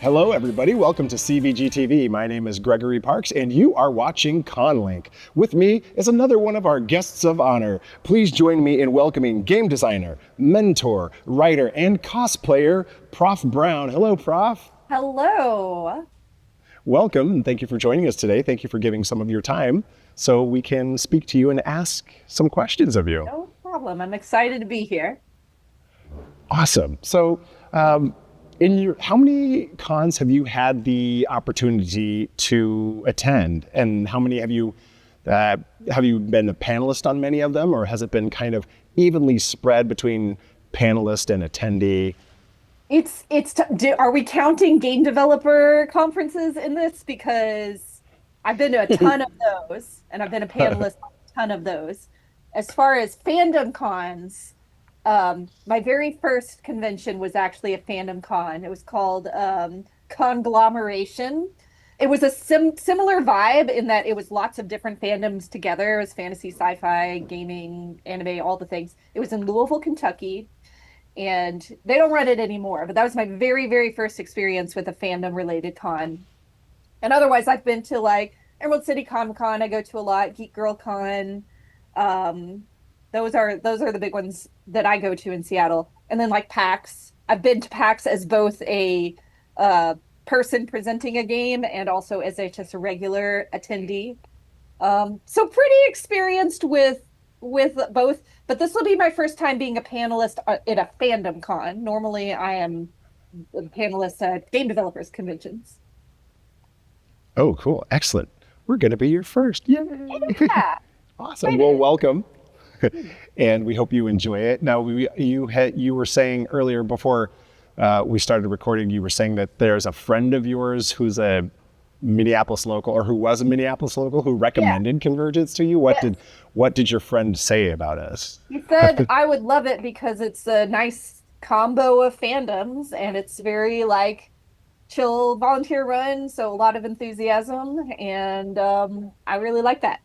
Hello, everybody. Welcome to CVG-TV. My name is Gregory Parks, and you are watching ConLink. With me is another one of our guests of honor. Please join me in welcoming game designer, mentor, writer, and cosplayer, Prof Brown. Hello, Prof. Hello. Welcome, and thank you for joining us today. Thank you for giving some of your time so we can speak to you and ask some questions of you. No problem. I'm excited to be here. Awesome. So, how many cons have you had the opportunity to attend, and how many have you been a panelist on many of them, or has it been kind of evenly spread between panelist and attendee? Are we counting game developer conferences in this? Because I've been to a ton of those, and I've been a panelist on a ton of those. As far as fandom cons, my very first convention was actually a fandom con. It was called Conglomeration. It was a similar vibe in that it was lots of different fandoms together. It was fantasy, sci-fi, gaming, anime, all the things. It was in Louisville, Kentucky, and they don't run it anymore. But that was my very, very first experience with a fandom-related con. And otherwise, I've been to like Emerald City Comic Con. I go to a lot. Geek Girl Con. Those are the big ones that I go to in Seattle. And then like PAX. I've been to PAX as both a person presenting a game and also as just a regular attendee. So pretty experienced with both. But this will be my first time being a panelist at a fandom con. Normally, I am a panelist at game developers conventions. Oh, cool. Excellent. We're going to be your first. Yay. Yeah. Awesome. Well, welcome. And we hope you enjoy it. Now, you were saying earlier before we started recording, you were saying that there's a friend of yours who's a Minneapolis local, or who was a Minneapolis local, who recommended CONvergence to you. What did your friend say about us? He said I would love it because it's a nice combo of fandoms, and it's very like chill volunteer run, so a lot of enthusiasm, and I really like that.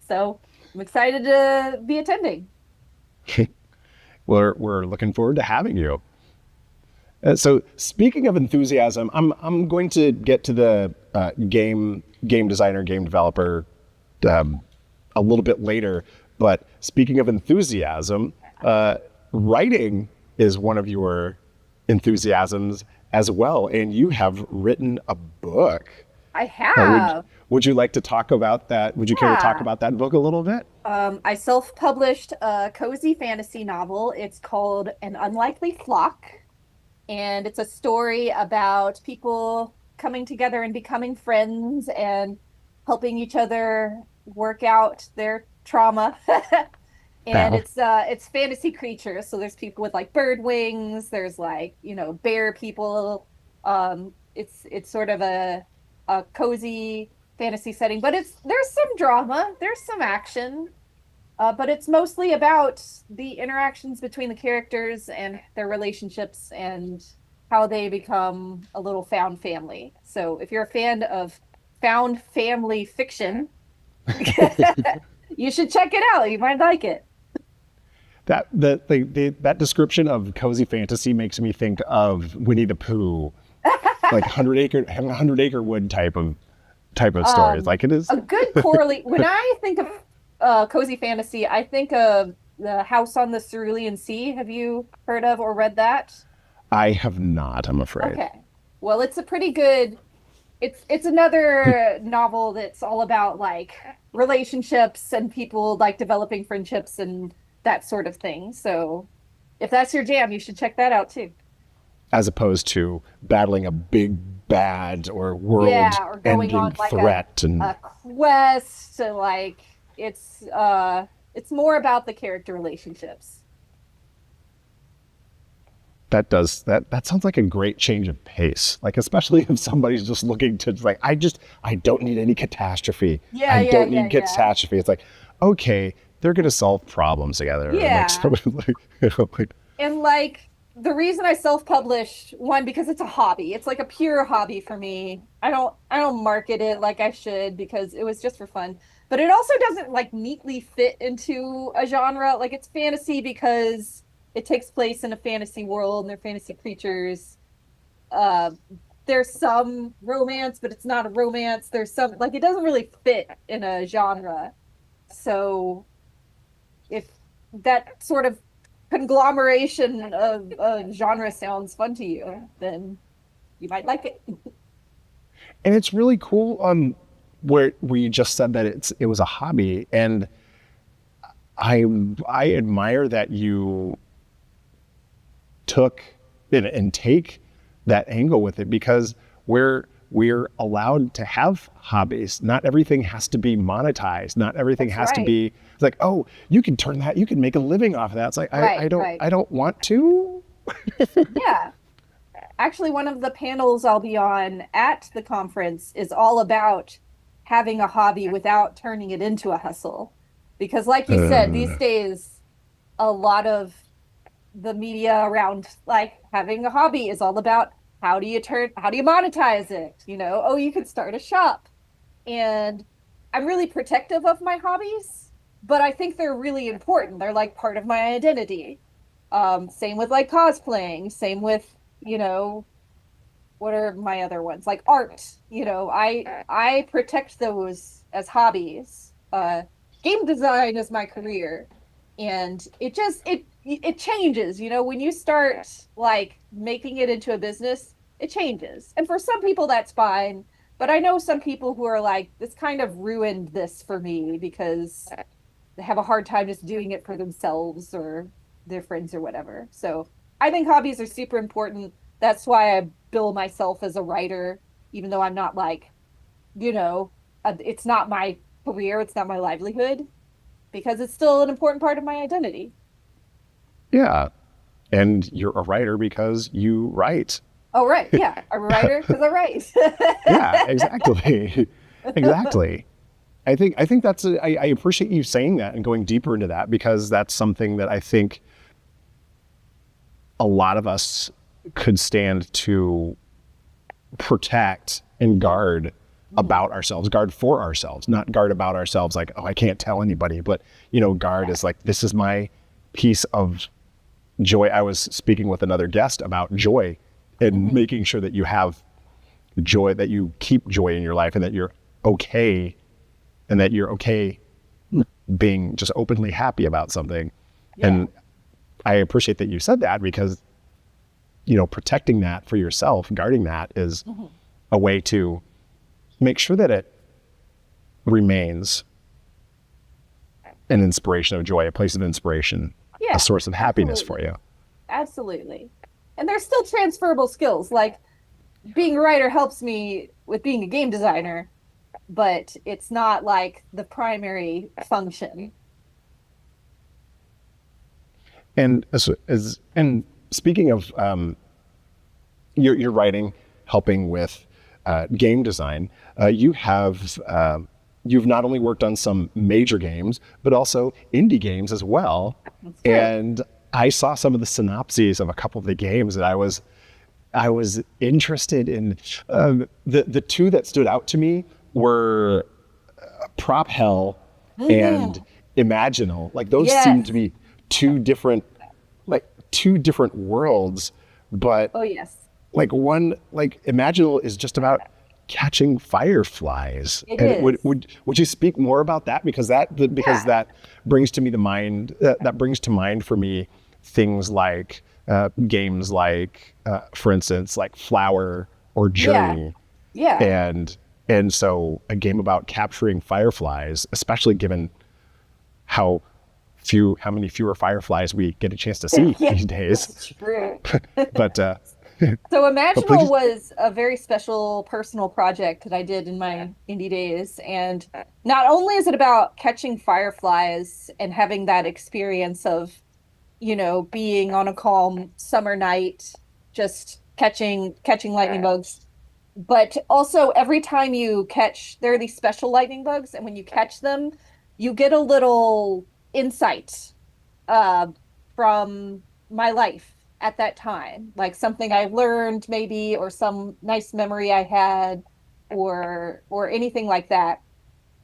So I'm excited to be attending. We're looking forward to having you. So speaking of enthusiasm, I'm going to get to the game designer, game developer a little bit later. But speaking of enthusiasm, writing is one of your enthusiasms as well, and you have written a book. I have. Would you like to talk about that? Would you care to talk about that book a little bit? I self-published a cozy fantasy novel. It's called An Unlikely Flock, and it's a story about people coming together and becoming friends and helping each other work out their trauma. And it's fantasy creatures. So there's people with like bird wings. There's like, bear people. It's sort of a cozy fantasy setting, but there's some drama, there's some action, but it's mostly about the interactions between the characters and their relationships and how they become a little found family. So if you're a fan of found family fiction, you should check it out. You might like it. That description of cozy fantasy makes me think of Winnie the Pooh, like 100 acre wood type of stories. Like it is a good correlate. When I think of cozy fantasy, I think of The House on the Cerulean Sea. Have you heard of or read that? I have not, I'm afraid. Okay. Well, it's a pretty good. It's another novel that's all about like relationships and people like developing friendships and that sort of thing. So if that's your jam, you should check that out too. As opposed to battling a big bad or world-ending threat and a quest. So like it's more about the character relationships. That sounds like a great change of pace. Like especially if somebody's just looking to like, I don't need any catastrophe. I don't need catastrophe. It's like, okay, they're gonna solve problems together. Yeah. Like, and like the reason I self-publish, one, because it's a hobby. It's like a pure hobby for me. I don't market it like I should because it was just for fun. But it also doesn't like neatly fit into a genre. Like it's fantasy because it takes place in a fantasy world and they're fantasy creatures. there's some romance, but it's not a romance. There's some like it doesn't really fit in a genre. So if that sort of conglomeration of genre sounds fun to you, then you might like it. And it's really cool where you just said that it was a hobby, and I admire that you took and take that angle with it, because we're allowed to have hobbies. Not everything has to be monetized. Not everything That's has to right. be, it's like, oh, you can turn that, you can make a living off of that. It's like, Right, right. I don't want to. Yeah. Actually, one of the panels I'll be on at the conference is all about having a hobby without turning it into a hustle. Because, like you said, these days, a lot of the media around like having a hobby is all about how do you monetize it? You know, oh, you could start a shop. And I'm really protective of my hobbies, but I think they're really important. They're like part of my identity. Same with like cosplaying, same with, you know, what are my other ones? Like art, you know, I protect those as hobbies. Game design is my career. And it changes, you know, when you start like making it into a business, it changes. And for some people that's fine, but I know some people who are like this kind of ruined this for me because they have a hard time just doing it for themselves or their friends or whatever. So I think hobbies are super important. That's why I bill myself as a writer, even though I'm not like, you know, it's not my career, it's not my livelihood, because it's still an important part of my identity. Yeah. And you're a writer because you write. Oh, right. Yeah. I'm a writer because I Yeah, write. exactly. Exactly. I think I appreciate you saying that and going deeper into that, because that's something that I think a lot of us could stand to protect and guard about ourselves, guard for ourselves, not guard about ourselves like, oh, I can't tell anybody, but guard is like, this is my piece of joy. I was speaking with another guest about joy and making sure that you have joy, that you keep joy in your life, and that you're okay, and that you're okay being just openly happy about something. Yeah. And I appreciate that you said that, because protecting that for yourself, guarding that, is Mhm. a way to make sure that it remains an inspiration of joy, a place of inspiration, a Yeah. source of happiness for Absolutely. you. Absolutely. And there's still transferable skills. Like being a writer helps me with being a game designer, but it's not like the primary function. And and speaking of your writing, helping with game design, you've not only worked on some major games, but also indie games as well. That's true. And I saw some of the synopses of a couple of the games that I was interested in. The two that stood out to me were Prop Hell and Hmm. Imaginal. Like, those seem to Yes. be two different two different worlds, but Oh, yes. like Imaginal is just about catching fireflies. It And is. would you speak more about that, because Yeah. that brings to me the mind that brings to mind for me things like games like for instance, like Flower or Yeah. Journey. Yeah. And so a game about capturing fireflies, especially given how how many fewer fireflies we get a chance to see Yeah. these days. That's true. But So but Imaginal please. was a very special personal project that I did in my indie days. And not only is it about catching fireflies and having that experience of, you know, being on a calm summer night, just catching lightning bugs, but also every time you catch, there are these special lightning bugs, and when you catch them, you get a little insight uh, from my life at that time, like something I learned maybe, or some nice memory I had, or anything like that.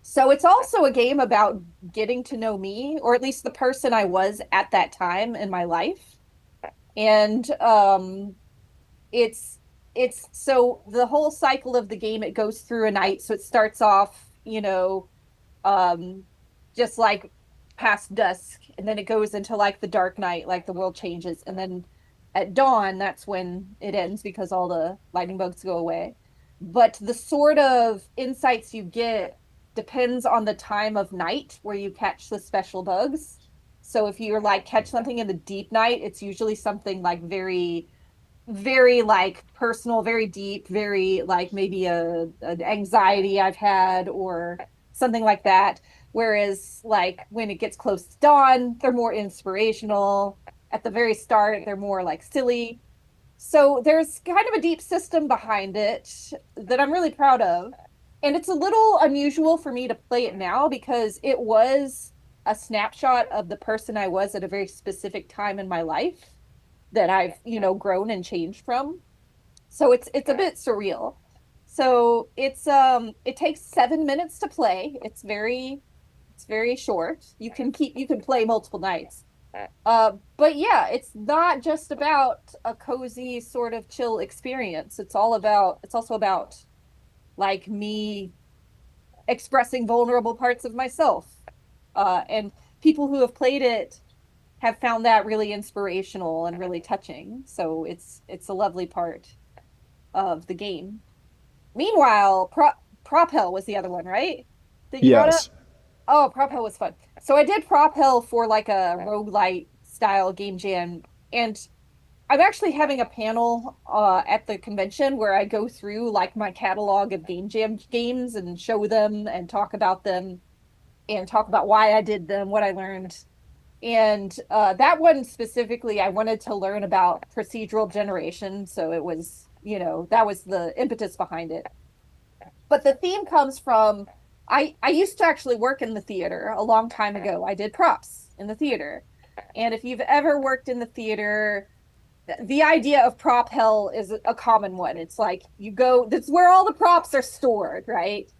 So it's also a game about getting to know me, or at least the person I was at that time in my life. And it's it's so the whole cycle of the game, it goes through a night. So it starts off, um, just like past dusk, and then it goes into like the dark night, like the world changes, and then at dawn, that's when it ends because all the lightning bugs go away. But the sort of insights you get depends on the time of night where you catch the special bugs. So if you're like catch something in the deep night, it's usually something like very very like personal, very deep, very like maybe an anxiety I've had or something like that. Whereas like when it gets close to dawn, they're more inspirational. At the very start, they're more like silly. So there's kind of a deep system behind it that I'm really proud of. And it's a little unusual for me to play it now because it was a snapshot of the person I was at a very specific time in my life that I've, grown and changed from. So it's a bit surreal. So it takes 7 minutes to play. It's very short. You can play multiple nights. But yeah, it's not just about a cozy sort of chill experience. It's also about like me expressing vulnerable parts of myself. And people who have played it have found that really inspirational and really touching. So it's a lovely part of the game. Meanwhile, Prop Hell was the other one, right? That you brought up? Yes. Oh, Prop Hell was fun. So I did Prop Hell for like a roguelite style game jam, and I'm actually having a panel at the convention where I go through like my catalog of game jam games and show them and talk about them and talk about why I did them, what I learned. And that one specifically, I wanted to learn about procedural generation. So it was, that was the impetus behind it. But the theme comes from I used to actually work in the theater a long time ago. I did props in the theater. And if you've ever worked in the theater, the idea of prop hell is a common one. It's like you go, that's where all the props are stored, right?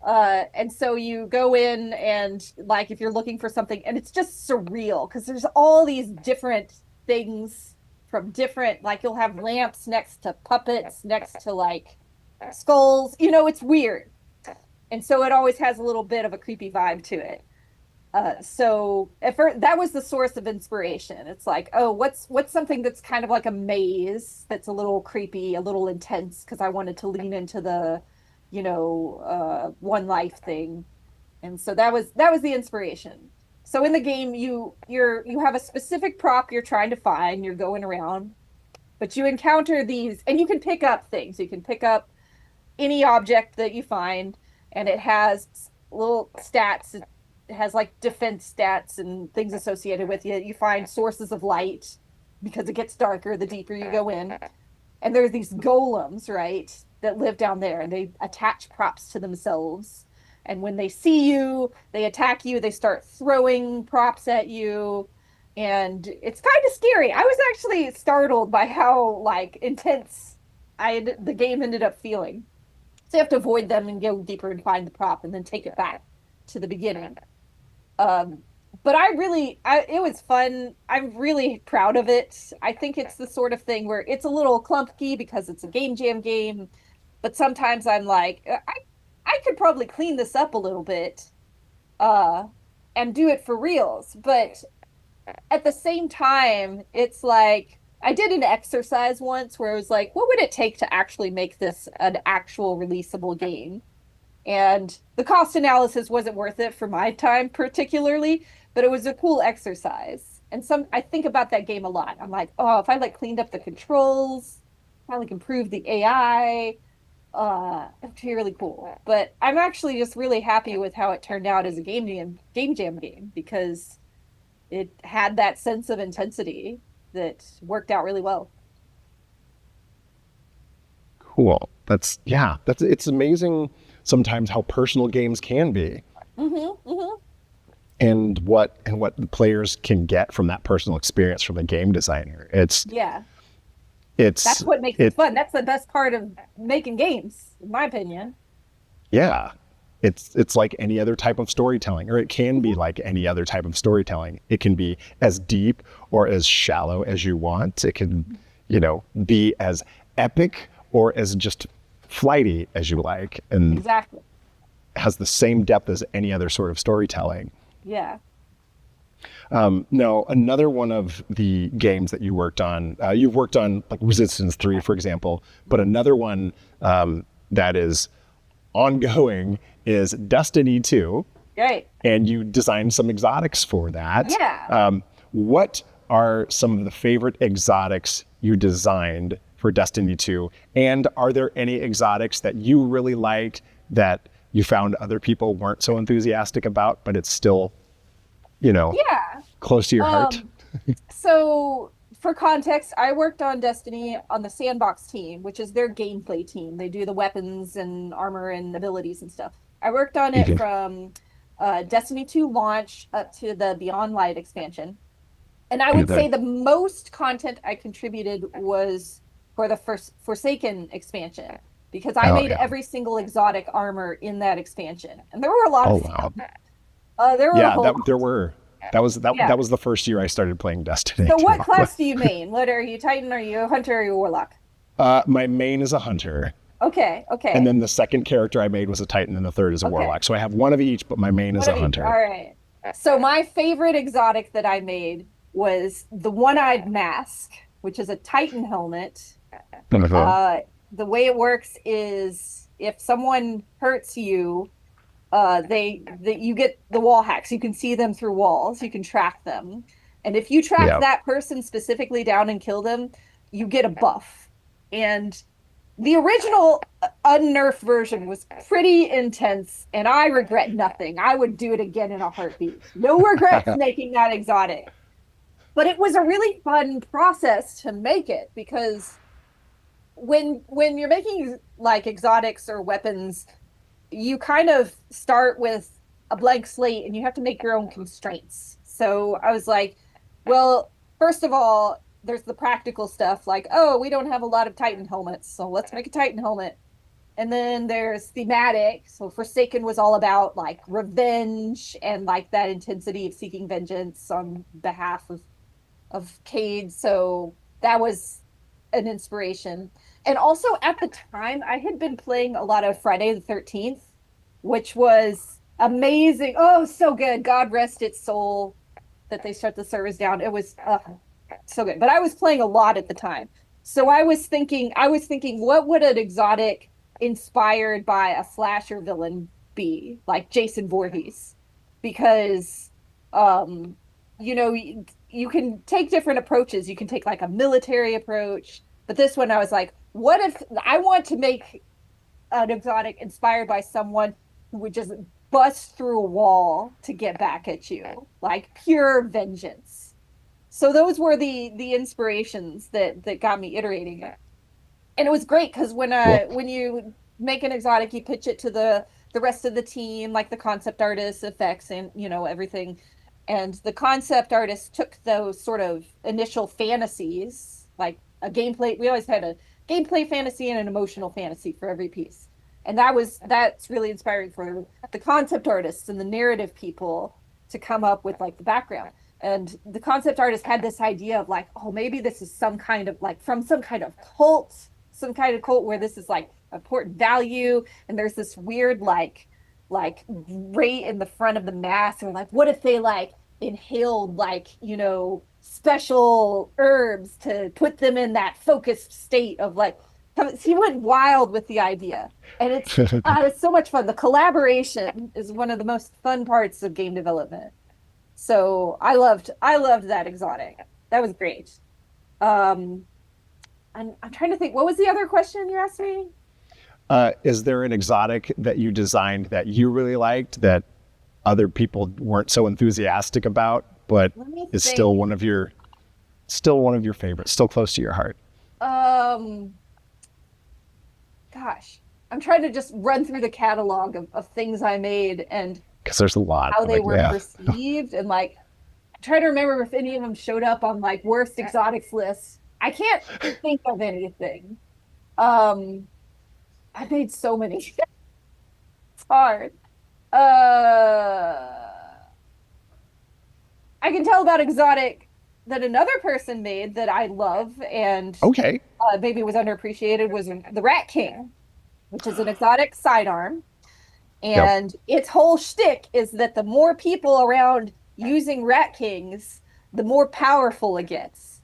And so you go in and like if you're looking for something and it's just surreal because there's all these different things from different like you'll have lamps next to puppets next to like skulls, it's weird. And so it always has a little bit of a creepy vibe to it. So at first, that was the source of inspiration. It's like, oh, what's something that's kind of like a maze that's a little creepy, a little intense, because I wanted to lean into the, one life thing. And so that was the inspiration. So in the game, you have a specific prop you're trying to find. You're going around, but you encounter these, and you can pick up things. You can pick up any object that you find, and it has little stats. It has like defense stats and things associated with it. You find sources of light because it gets darker the deeper you go in. And there's these golems, right, that live down there and they attach props to themselves. And when they see you, they attack you, they start throwing props at you. And it's kind of scary. I was actually startled by how like intense the game ended up feeling. So you have to avoid them and go deeper and find the prop and then take it back to the beginning. Um, but it was fun. I'm really proud of it. I think it's the sort of thing where it's a little clunky because it's a game jam game, but sometimes I'm like, I could probably clean this up a little bit, uh, and do it for reals. But at the same time, it's like I did an exercise once where I was like, what would it take to actually make this an actual releasable game? And the cost analysis wasn't worth it for my time particularly, but it was a cool exercise. And I think about that game a lot. I'm like, oh, if I like cleaned up the controls, if I like improved the AI, it'd be really cool. But I'm actually just really happy with how it turned out as a game jam game because it had that sense of intensity that worked out really well. Cool. It's amazing sometimes how personal games can be Mm-hmm, mm-hmm. and what the players can get from that personal experience from the game designer. Yeah. It's That's what makes it fun. That's the best part of making games, in my opinion. yeah. It's like any other type of storytelling, or it can be like any other type of storytelling. It can be as deep or as shallow as you want. It can, be as epic or as just flighty as you like, and Exactly. has the same depth as any other sort of storytelling. Yeah. Now, another one of the games that you worked on, you've worked on like Resistance 3, for example, but another one that is ongoing is Destiny 2. Right. And you designed some exotics for that. Yeah. What are some of the favorite exotics you designed for Destiny 2? And are there any exotics that you really liked that you found other people weren't so enthusiastic about, but it's still, Yeah. close to your heart? So for context, I worked on Destiny on the Sandbox team, which is their gameplay team. They do the weapons and armor and abilities and stuff. I worked on it from Destiny 2 launch up to the Beyond Light expansion. And I would say the most content I contributed was for the first Forsaken expansion, because I made every single exotic armor in that expansion. And there were a lot of wow. there were there were. That was the first year I started playing Destiny. So what class do you main? What are you, Titan? Are you a hunter? Or are you a warlock? My main is a hunter. Okay. And then the second character I made was a Titan, and the third is a warlock. So I have one of each, but my main is a hunter. All right. So my favorite exotic that I made was the One-Eyed Mask, which is a Titan helmet. The way it works is if someone hurts you, you get the wall hacks. You can see them through walls. You can track them. And if you track that person specifically down and kill them, you get a buff. And the original unnerfed version was pretty intense, and I regret nothing. I would do it again in a heartbeat. No regrets making that exotic. But it was a really fun process to make it, because when you're making like exotics or weapons, you kind of start with a blank slate and you have to make your own constraints. So I was like, well, first of all, there's the practical stuff like, oh, we don't have a lot of Titan helmets, so let's make a Titan helmet. And then there's thematic. So Forsaken was all about like revenge and like that intensity of seeking vengeance on behalf of Cade. So that was an inspiration. And also at the time, I had been playing a lot of Friday the 13th, which was amazing. Oh, so good. God rest its soul that they shut the servers down. It was so good. But I was playing a lot at the time. So I was thinking, what would an exotic inspired by a slasher villain be? Like Jason Voorhees. Because, you can take different approaches. You can take like a military approach. But this one, I was like, what if I want to make an exotic inspired by someone who would just bust through a wall to get back at you, like pure vengeance. So those were the inspirations that got me iterating it. And it was great because when you make an exotic, you pitch it to the rest of the team, like the concept artists, effects, and everything. And the concept artist took those sort of initial fantasies, like a gameplay. We always had a gameplay fantasy and an emotional fantasy for every piece. And that's really inspiring for the concept artists and the narrative people to come up with like the background. And the concept artist had this idea of like, oh, maybe this is some kind of like from some kind of cult where this is like important value. And there's this weird like right in the front of the mask, or like, what if they like inhaled like, special herbs to put them in that focused state of like, he went wild with the idea. And it's so much fun. The collaboration is one of the most fun parts of game development. So I loved that exotic. That was great. I'm trying to think, what was the other question you asked me? Is there an exotic that you designed that you really liked that other people weren't so enthusiastic about, but is still one of your favorites, still close to your heart? Gosh, I'm trying to just run through the catalog of things I made and because there's a lot. How they were perceived, and like I'm trying to remember if any of them showed up on like worst exotics lists. I can't think of anything. I made so many. It's hard. I can tell about exotic that another person made that I love and Okay. maybe was underappreciated was the Rat King, which is an exotic sidearm. Yep. And its whole shtick is that the more people around using Rat Kings, the more powerful it gets.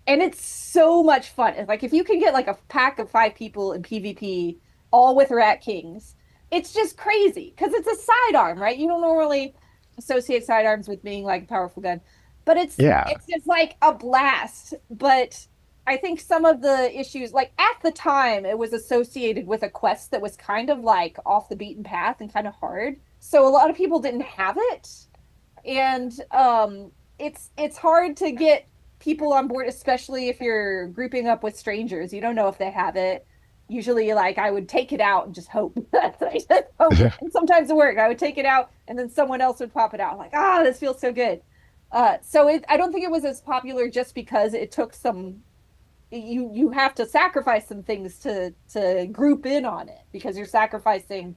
And it's so much fun. Like if you can get like a pack of 5 people in PvP, all with Rat Kings, it's just crazy because it's a sidearm, right? You don't normally associate sidearms with being like a powerful gun, but Yeah. it's just like a blast. But I think some of the issues, like at the time, it was associated with a quest that was kind of like off the beaten path and kind of hard. So a lot of people didn't have it, and it's hard to get people on board, especially if you're grouping up with strangers. You don't know if they have it. Usually, like I would take it out and just hope. And sometimes it worked. I would take it out, and then someone else would pop it out. I'm like, this feels so good. I don't think it was as popular just because it took some. You have to sacrifice some things to group in on it because you're sacrificing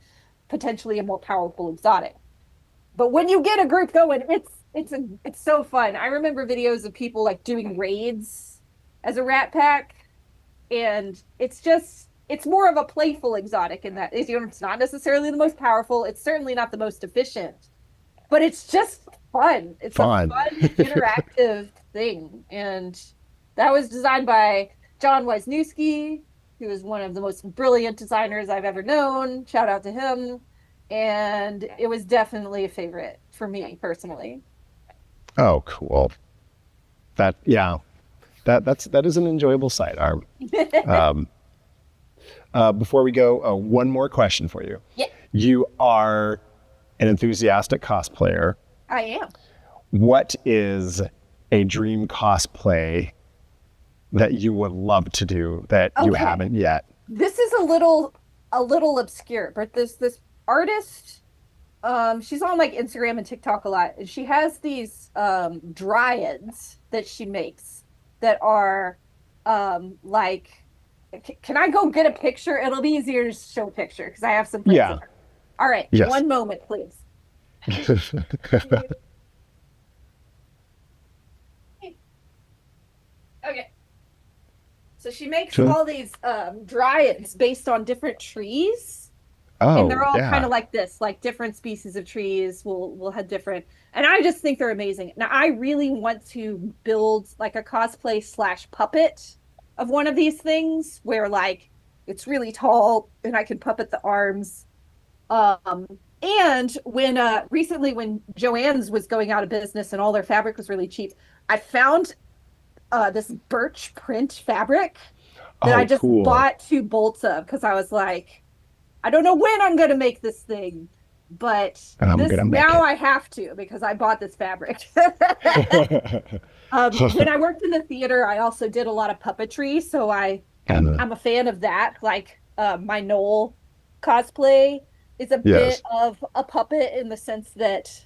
potentially a more powerful exotic. But when you get a group going, it's so fun. I remember videos of people like doing raids as a rat pack, and it's more of a playful exotic in that it's not necessarily the most powerful. It's certainly not the most efficient, but it's just fun. It's Fun. a fun interactive thing, and that was designed by John Wisniewski, who is one of the most brilliant designers I've ever known. Shout out to him. And it was definitely a favorite for me personally. Oh, cool. That that is an enjoyable sidearm. Before we go, one more question for you. Yeah, You are an enthusiastic cosplayer. I am. What is a dream cosplay that you would love to do that you Okay. haven't yet? This is a little obscure, but this artist, she's on like Instagram and TikTok a lot, and she has these dryads that she makes that are like can I go get a picture? It'll be easier to show a picture because I have some friends. Yeah. All right, Yes. one moment, please. Okay. So she makes Sure. all these dryads based on different trees. And they're Oh, all kind yeah. of like this, like different species of trees will have different. And I just think they're amazing. Now I really want to build like a cosplay slash puppet of one of these things where like it's really tall and I can puppet the arms. Um, and when recently when Joann's was going out of business and all their fabric was really cheap, I found this birch print fabric that I Oh, just cool. bought 2 bolts of because I was like, I don't know when I'm going to make this thing, but And I'm this gonna make now it. I have to because I bought this fabric. When I worked in the theater, I also did a lot of puppetry, so And, I'm a fan of that. Like my Knoll cosplay is a bit yes. of a puppet in the sense that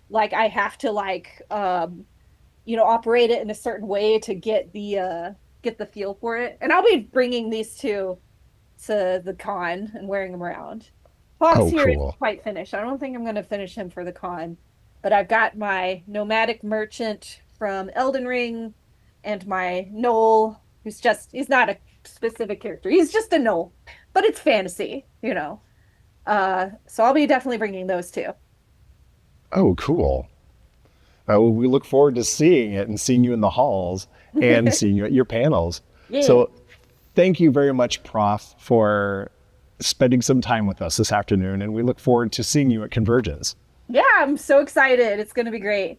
like I have to like operate it in a certain way to get the feel for it. And I'll be bringing these two to the con and wearing them around. Fox Oh, here is cool. quite finished. I don't think I'm going to finish him for the con, but I've got my nomadic merchant from Elden Ring and my Knoll, he's not a specific character. He's just a Knoll, but it's fantasy. So I'll be definitely bringing those two. Oh, cool. Well, we look forward to seeing it and seeing you in the halls and seeing you at your panels. Yeah. So thank you very much, Prof, for spending some time with us this afternoon, and we look forward to seeing you at CONvergence. Yeah, I'm so excited. It's going to be great.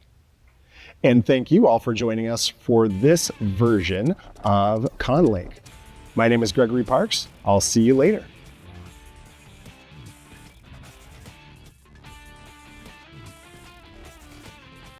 And thank you all for joining us for this version of ConLink. My name is Gregory Parks. I'll see you later.